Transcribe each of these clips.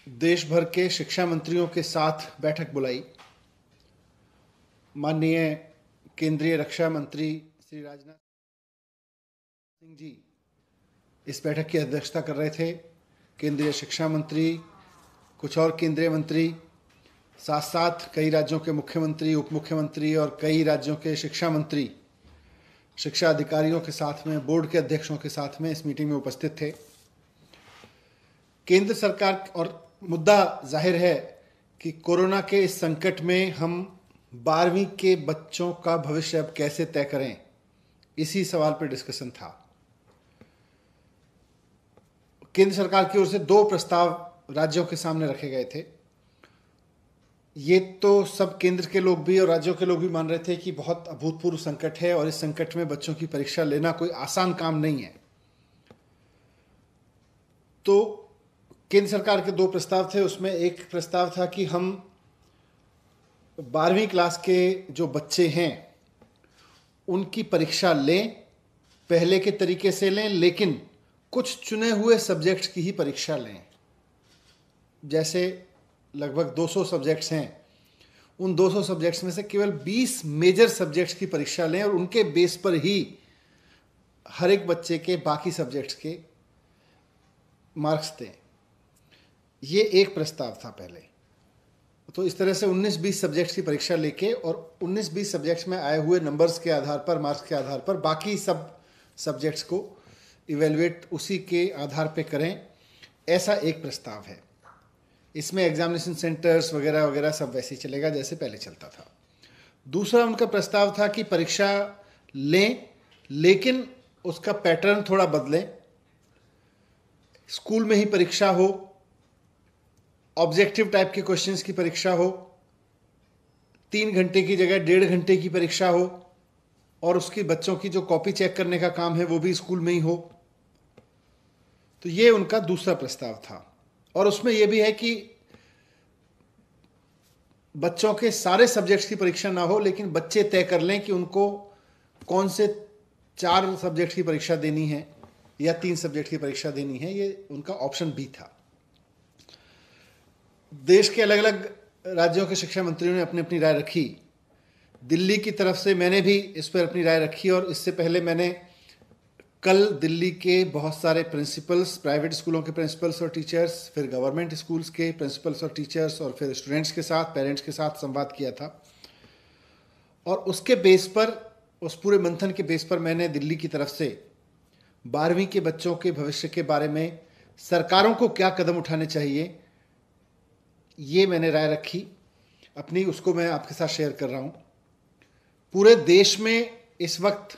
देश भर के शिक्षा मंत्रियों के साथ बैठक बुलाई। माननीय केंद्रीय रक्षा मंत्री श्री राजनाथ सिंह जी इस बैठक की अध्यक्षता कर रहे थे। केंद्रीय शिक्षा मंत्री, कुछ और केंद्रीय मंत्री, साथ साथ कई राज्यों के मुख्यमंत्री, उप मुख्यमंत्री और कई राज्यों के शिक्षा मंत्री, शिक्षा अधिकारियों के साथ में, बोर्ड के अध्यक्षों के साथ में इस मीटिंग में उपस्थित थे। केंद्र सरकार और मुद्दा जाहिर है कि कोरोना के इस संकट में हम 12वीं के बच्चों का भविष्य अब कैसे तय करें, इसी सवाल पर डिस्कशन था। केंद्र सरकार की ओर से 2 प्रस्ताव राज्यों के सामने रखे गए थे। ये तो सब केंद्र के लोग भी और राज्यों के लोग भी मान रहे थे कि बहुत अभूतपूर्व संकट है और इस संकट में बच्चों की परीक्षा लेना कोई आसान काम नहीं है। तो केंद्र सरकार के 2 प्रस्ताव थे। उसमें एक प्रस्ताव था कि हम 12वीं क्लास के जो बच्चे हैं उनकी परीक्षा लें, पहले के तरीके से लें, लेकिन कुछ चुने हुए सब्जेक्ट्स की ही परीक्षा लें। जैसे लगभग 200 सब्जेक्ट्स हैं, उन 200 सब्जेक्ट्स में से केवल 20 मेजर सब्जेक्ट्स की परीक्षा लें और उनके बेस पर ही हर एक बच्चे के बाकी सब्जेक्ट्स के मार्क्स दें। ये एक प्रस्ताव था पहले। तो इस तरह से 19-20 सब्जेक्ट्स की परीक्षा लेके और 19-20 सब्जेक्ट्स में आए हुए नंबर्स के आधार पर, मार्क्स के आधार पर बाकी सब सब्जेक्ट्स को इवेलुएट उसी के आधार पे करें, ऐसा एक प्रस्ताव है। इसमें एग्जामिनेशन सेंटर्स वगैरह वगैरह सब वैसे ही चलेगा जैसे पहले चलता था। दूसरा उनका प्रस्ताव था कि परीक्षा लें, लेकिन उसका पैटर्न थोड़ा बदलें। स्कूल में ही परीक्षा हो, ऑब्जेक्टिव टाइप के क्वेश्चंस की परीक्षा हो, 3 घंटे की जगह 1.5 घंटे की परीक्षा हो और उसकी बच्चों की जो कॉपी चेक करने का काम है वो भी स्कूल में ही हो। तो ये उनका दूसरा प्रस्ताव था। और उसमें यह भी है कि बच्चों के सारे सब्जेक्ट्स की परीक्षा ना हो, लेकिन बच्चे तय कर लें कि उनको कौन से 4 सब्जेक्ट की परीक्षा देनी है या 3 सब्जेक्ट की परीक्षा देनी है। ये उनका ऑप्शन बी था। देश के अलग अलग राज्यों के शिक्षा मंत्रियों ने अपनी अपनी राय रखी। दिल्ली की तरफ से मैंने भी इस पर अपनी राय रखी और इससे पहले मैंने कल दिल्ली के बहुत सारे प्रिंसिपल्स, प्राइवेट स्कूलों के प्रिंसिपल्स और टीचर्स, फिर गवर्नमेंट स्कूल्स के प्रिंसिपल्स और टीचर्स और फिर स्टूडेंट्स के साथ, पेरेंट्स के साथ संवाद किया था। और उसके बेस पर, उस पूरे मंथन के बेस पर मैंने दिल्ली की तरफ से 12वीं के बच्चों के भविष्य के बारे में सरकारों को क्या कदम उठाने चाहिए, ये मैंने राय रखी अपनी, उसको मैं आपके साथ शेयर कर रहा हूँ। पूरे देश में इस वक्त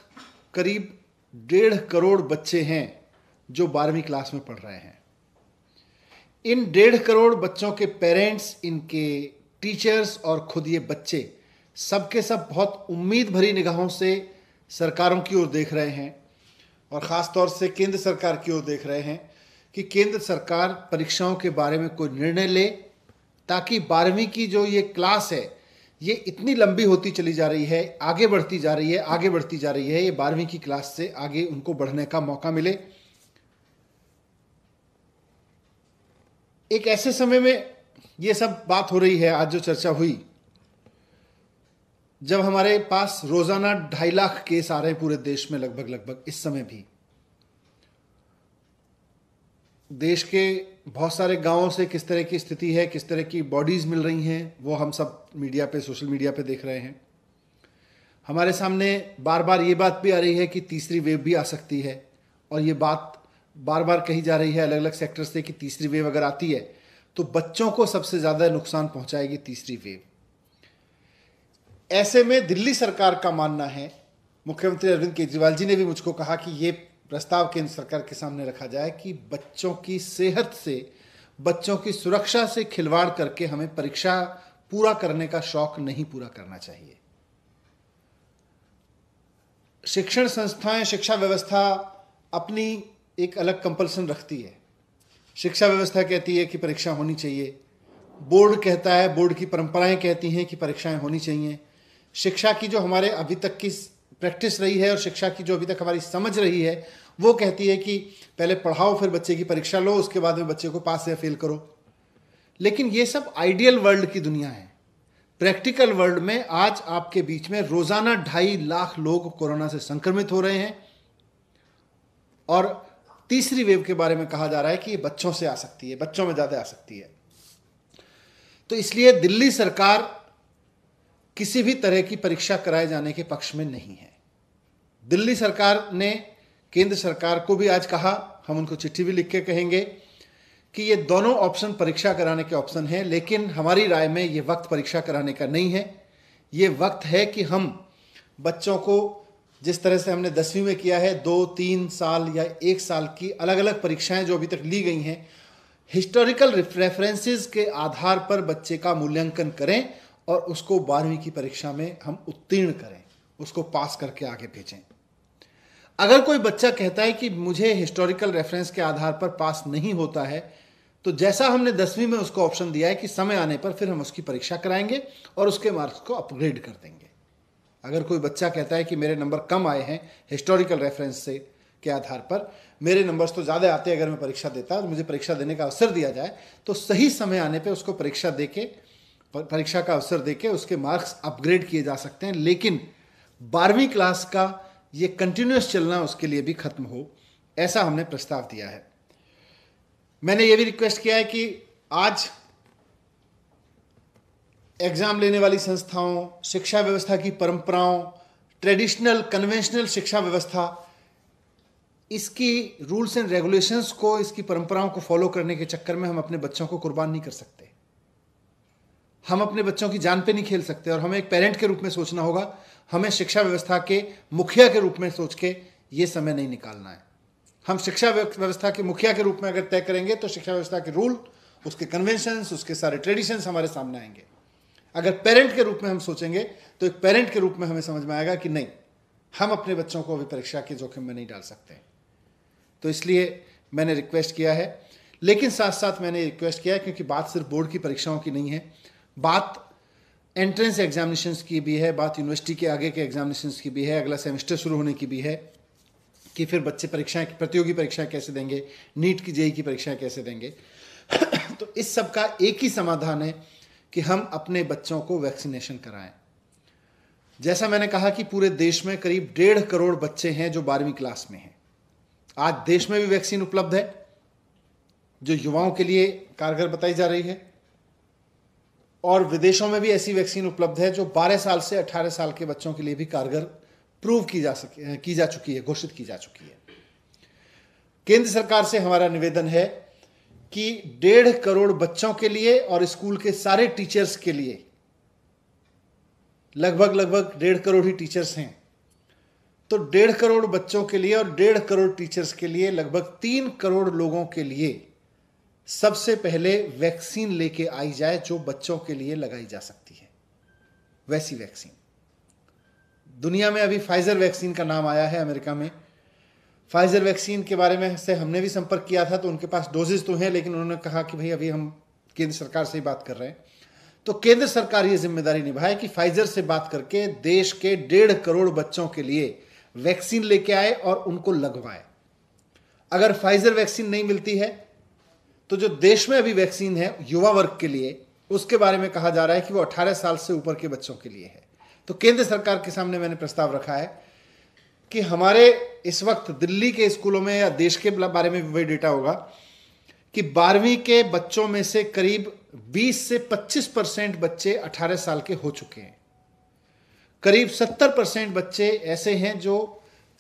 करीब 1.5 करोड़ बच्चे हैं जो 12वीं क्लास में पढ़ रहे हैं। इन 1.5 करोड़ बच्चों के पेरेंट्स, इनके टीचर्स और खुद ये बच्चे सबके सब बहुत उम्मीद भरी निगाहों से सरकारों की ओर देख रहे हैं और ख़ास तौर से केंद्र सरकार की ओर देख रहे हैं कि केंद्र सरकार परीक्षाओं के बारे में कोई निर्णय ले, ताकि 12वीं की जो ये क्लास है ये इतनी लंबी होती चली जा रही है, आगे बढ़ती जा रही है, आगे बढ़ती जा रही है। ये 12वीं की क्लास से आगे उनको बढ़ने का मौका मिले। एक ऐसे समय में ये सब बात हो रही है, आज जो चर्चा हुई, जब हमारे पास रोजाना 2.5 लाख केस आ रहे हैं पूरे देश में, लगभग इस समय भी देश के बहुत सारे गांवों से किस तरह की स्थिति है, किस तरह की बॉडीज मिल रही हैं, वो हम सब मीडिया पे, सोशल मीडिया पे देख रहे हैं। हमारे सामने बार बार ये बात भी आ रही है कि तीसरी वेव भी आ सकती है और ये बात बार बार कही जा रही है अलग अलग सेक्टर से कि तीसरी वेव अगर आती है तो बच्चों को सबसे ज़्यादा नुकसान पहुंचाएगी तीसरी वेव। ऐसे में दिल्ली सरकार का मानना है, मुख्यमंत्री अरविंद केजरीवाल जी ने भी मुझको कहा कि ये प्रस्ताव केंद्र सरकार के सामने रखा जाए कि बच्चों की सेहत से, बच्चों की सुरक्षा से खिलवाड़ करके हमें परीक्षा पूरा करने का शौक नहीं पूरा करना चाहिए। शिक्षण संस्थाएं, शिक्षा व्यवस्था अपनी एक अलग कंपल्सन रखती है। शिक्षा व्यवस्था कहती है कि परीक्षा होनी चाहिए, बोर्ड कहता है, बोर्ड की परंपराएं कहती हैं कि परीक्षाएं होनी चाहिए। शिक्षा की जो हमारे अभी तक की प्रैक्टिस रही है और शिक्षा की जो अभी तक हमारी समझ रही है वो कहती है कि पहले पढ़ाओ, फिर बच्चे की परीक्षा लो, उसके बाद में बच्चे को पास या फेल करो। लेकिन ये सब आइडियल वर्ल्ड की दुनिया है। प्रैक्टिकल वर्ल्ड में आज आपके बीच में रोजाना 2.5 लाख लोग कोरोना से संक्रमित हो रहे हैं और तीसरी वेव के बारे में कहा जा रहा है कि ये बच्चों से आ सकती है, बच्चों में ज्यादा आ सकती है। तो इसलिए दिल्ली सरकार किसी भी तरह की परीक्षा कराए जाने के पक्ष में नहीं है। दिल्ली सरकार ने केंद्र सरकार को भी आज कहा, हम उनको चिट्ठी भी लिख के कहेंगे कि ये दोनों ऑप्शन परीक्षा कराने के ऑप्शन हैं, लेकिन हमारी राय में ये वक्त परीक्षा कराने का नहीं है। ये वक्त है कि हम बच्चों को जिस तरह से हमने 10वीं में किया है, 2-3 साल या 1 साल की अलग अलग परीक्षाएं जो अभी तक ली गई हैं, हिस्टोरिकल रेफरेंसेस के आधार पर बच्चे का मूल्यांकन करें और उसको 12वीं की परीक्षा में हम उत्तीर्ण करें, उसको पास करके आगे भेजें। अगर कोई बच्चा कहता है कि मुझे हिस्टोरिकल रेफरेंस के आधार पर पास नहीं होता है, तो जैसा हमने 10वीं में उसको ऑप्शन दिया है कि समय आने पर फिर हम उसकी परीक्षा कराएंगे और उसके मार्क्स को अपग्रेड कर देंगे। अगर कोई बच्चा कहता है कि मेरे नंबर कम आए हैं हिस्टोरिकल रेफरेंस से के आधार पर, मेरे नंबर्स तो ज़्यादा आते हैं अगर मैं परीक्षा देता और मुझे परीक्षा देने का अवसर दिया जाए, तो सही समय आने पर उसको परीक्षा का अवसर देके उसके मार्क्स अपग्रेड किए जा सकते हैं। लेकिन 12वीं क्लास का ये कंटिन्यूस चलना उसके लिए भी खत्म हो, ऐसा हमने प्रस्ताव दिया है। मैंने ये भी रिक्वेस्ट किया है कि आज एग्जाम लेने वाली संस्थाओं, शिक्षा व्यवस्था की परंपराओं, ट्रेडिशनल कन्वेंशनल शिक्षा व्यवस्था, इसकी रूल्स एंड रेगुलेशंस को, इसकी परंपराओं को फॉलो करने के चक्कर में हम अपने बच्चों को कुर्बान नहीं कर सकते। हम अपने बच्चों की जान पे नहीं खेल सकते और हमें एक पेरेंट के रूप में सोचना होगा। हमें शिक्षा व्यवस्था के मुखिया के रूप में सोच के ये समय नहीं निकालना है। हम शिक्षा व्यवस्था के मुखिया के रूप में अगर तय करेंगे तो शिक्षा व्यवस्था के रूल, उसके कन्वेंशंस, उसके सारे ट्रेडिशंस हमारे सामने आएंगे। अगर पेरेंट के रूप में हम सोचेंगे तो एक पेरेंट के रूप में हमें समझ में आएगा कि नहीं, हम अपने बच्चों को अभी परीक्षा के जोखिम में नहीं डाल सकते। तो इसलिए मैंने रिक्वेस्ट किया है, लेकिन साथ साथ मैंने रिक्वेस्ट किया है क्योंकि बात सिर्फ बोर्ड की परीक्षाओं की नहीं है, बात एंट्रेंस एग्जामिनेशंस की भी है, बात यूनिवर्सिटी के आगे के एग्जामिनेशंस की भी है, अगला सेमेस्टर शुरू होने की भी है कि फिर बच्चे परीक्षाएं, प्रतियोगी परीक्षाएं कैसे देंगे, नीट की जेईई की परीक्षाएं कैसे देंगे। तो इस सब का एक ही समाधान है कि हम अपने बच्चों को वैक्सीनेशन कराएं। जैसा मैंने कहा कि पूरे देश में करीब 1.5 करोड़ बच्चे हैं जो 12वीं क्लास में हैं। आज देश में भी वैक्सीन उपलब्ध है जो युवाओं के लिए कारगर बताई जा रही है, और विदेशों में भी ऐसी वैक्सीन उपलब्ध है जो 12 साल से 18 साल के बच्चों के लिए भी कारगर प्रूव की जा चुकी है, घोषित की जा चुकी है। केंद्र सरकार से हमारा निवेदन है कि 1.5 करोड़ बच्चों के लिए और स्कूल के सारे टीचर्स के लिए, लगभग 1.5 करोड़ ही टीचर्स हैं, तो 1.5 करोड़ बच्चों के लिए और 1.5 करोड़ टीचर्स के लिए लगभग 3 करोड़ लोगों के लिए सबसे पहले वैक्सीन लेके आई जाए जो बच्चों के लिए लगाई जा सकती है। वैसी वैक्सीन दुनिया में अभी फाइजर वैक्सीन का नाम आया है अमेरिका में। फाइजर वैक्सीन के बारे में से हमने भी संपर्क किया था, तो उनके पास डोजेज तो हैं, लेकिन उन्होंने कहा कि भाई अभी हम केंद्र सरकार से ही बात कर रहे हैं। तो केंद्र सरकार ये जिम्मेदारी निभाए कि फाइजर से बात करके देश के 1.5 करोड़ बच्चों के लिए वैक्सीन लेके आए और उनको लगवाए। अगर फाइजर वैक्सीन नहीं मिलती है तो जो देश में अभी वैक्सीन है युवा वर्ग के लिए, उसके बारे में कहा जा रहा है कि वो 18 साल से ऊपर के बच्चों के लिए है। तो केंद्र सरकार के सामने मैंने प्रस्ताव रखा है कि हमारे इस वक्त दिल्ली के स्कूलों में या देश के बारे में वही डेटा होगा कि 12वीं के बच्चों में से करीब 20 से 25% बच्चे 18 साल के हो चुके हैं। करीब 70% बच्चे ऐसे हैं जो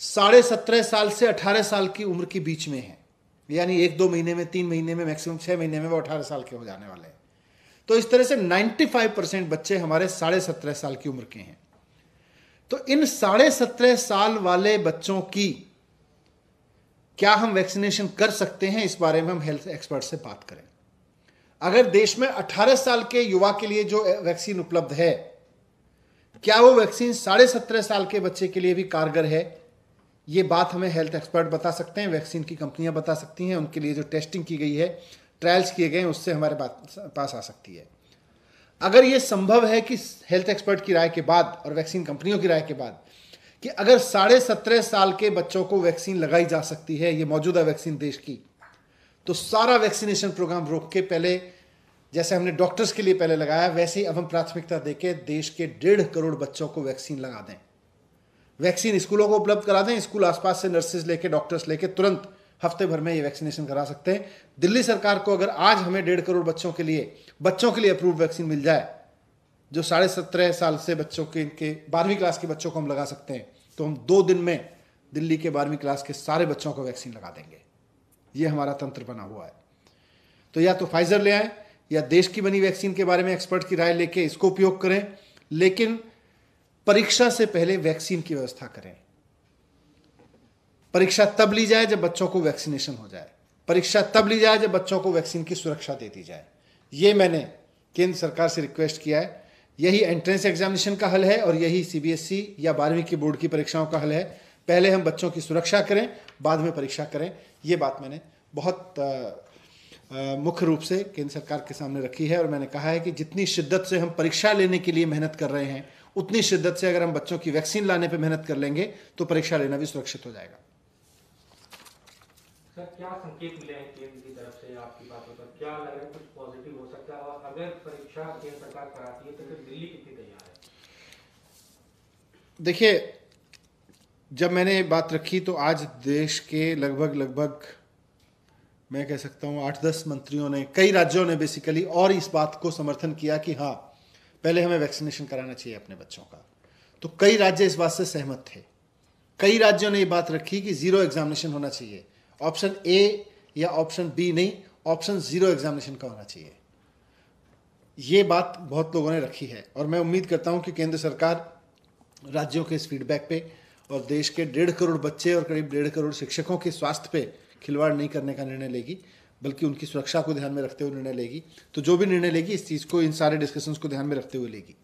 17.5 साल से 18 साल की उम्र के बीच में हैं, यानी 1-2 महीने में, 3 महीने में, मैक्सिमम 6 महीने में वो 18 साल के हो जाने वाले हैं। तो इस तरह से 95% बच्चे हमारे 17.5 साल की उम्र के हैं। तो इन 17.5 साल वाले बच्चों की क्या हम वैक्सीनेशन कर सकते हैं, इस बारे में हम हेल्थ एक्सपर्ट से बात करें। अगर देश में 18 साल के युवा के लिए जो वैक्सीन उपलब्ध है, क्या वो वैक्सीन 17.5 साल के बच्चे के लिए भी कारगर है, ये बात हमें हेल्थ एक्सपर्ट बता सकते हैं, वैक्सीन की कंपनियां बता सकती हैं, उनके लिए जो टेस्टिंग की गई है, ट्रायल्स किए गए हैं, उससे हमारे पास आ सकती है। अगर ये संभव है कि हेल्थ एक्सपर्ट की राय के बाद और वैक्सीन कंपनियों की राय के बाद कि अगर 17.5 साल के बच्चों को वैक्सीन लगाई जा सकती है, ये मौजूदा वैक्सीन देश की, तो सारा वैक्सीनेशन प्रोग्राम रोक के पहले जैसे हमने डॉक्टर्स के लिए पहले लगाया, वैसे ही अब हम प्राथमिकता देके देश के 1.5 करोड़ बच्चों को वैक्सीन लगा दें। वैक्सीन स्कूलों को उपलब्ध करा दें, स्कूल आसपास से नर्सेज लेके, डॉक्टर्स लेके तुरंत हफ्ते भर में ये वैक्सीनेशन करा सकते हैं। दिल्ली सरकार को अगर आज हमें 1.5 करोड़ बच्चों के लिए अप्रूव वैक्सीन मिल जाए, जो 17.5 साल से बच्चों के, इनके 12वीं क्लास के बच्चों को हम लगा सकते हैं, तो हम 2 दिन में दिल्ली के 12वीं क्लास के सारे बच्चों को वैक्सीन लगा देंगे। ये हमारा तंत्र बना हुआ है। तो या तो फाइजर ले आएं या देश की बनी वैक्सीन के बारे में एक्सपर्ट की राय लेके इसको उपयोग करें, लेकिन परीक्षा से पहले वैक्सीन की व्यवस्था करें। परीक्षा तब ली जाए जब बच्चों को वैक्सीनेशन हो जाए, परीक्षा तब ली जाए जब बच्चों को वैक्सीन की सुरक्षा दे दी जाए। ये मैंने केंद्र सरकार से रिक्वेस्ट किया है। यही एंट्रेंस एग्जामिनेशन का हल है और यही सीबीएसई या 12वीं की बोर्ड की परीक्षाओं का हल है। पहले हम बच्चों की सुरक्षा करें, बाद में परीक्षा करें। ये बात मैंने बहुत मुख्य रूप से केंद्र सरकार के सामने रखी है और मैंने कहा है कि जितनी शिद्दत से हम परीक्षा लेने के लिए मेहनत कर रहे हैं, उतनी शिद्दत से अगर हम बच्चों की वैक्सीन लाने पर मेहनत कर लेंगे तो परीक्षा लेना भी सुरक्षित हो जाएगा। सर, क्या संकेत मिले हैं केंद्र की तरफ से आपकी बातों पर? क्या लग रहा है कुछ पॉजिटिव हो सकता है? और अगर परीक्षा केंद्र सरकार कराती है तो फिर दिल्ली कितनी तैयार है? देखिए, जब मैंने बात रखी तो आज देश के लगभग मैं कह सकता हूँ 8-10 मंत्रियों ने, कई राज्यों ने बेसिकली और इस बात को समर्थन किया कि हाँ, पहले हमें वैक्सीनेशन कराना चाहिए अपने बच्चों का। तो कई राज्य इस बात से सहमत थे। कई राज्यों ने ये बात रखी कि 0 एग्जामिनेशन होना चाहिए, ऑप्शन ए या ऑप्शन बी नहीं, ऑप्शन 0 एग्जामिनेशन का होना चाहिए। ये बात बहुत लोगों ने रखी है और मैं उम्मीद करता हूँ कि केंद्र सरकार राज्यों के इस फीडबैक पे और देश के 1.5 करोड़ बच्चे और करीब 1.5 करोड़ शिक्षकों के स्वास्थ्य पे खिलवाड़ नहीं करने का निर्णय लेगी, बल्कि उनकी सुरक्षा को ध्यान में रखते हुए निर्णय लेगी। तो जो भी निर्णय लेगी, इस चीज़ को, इन सारे डिस्कशंस को ध्यान में रखते हुए लेगी।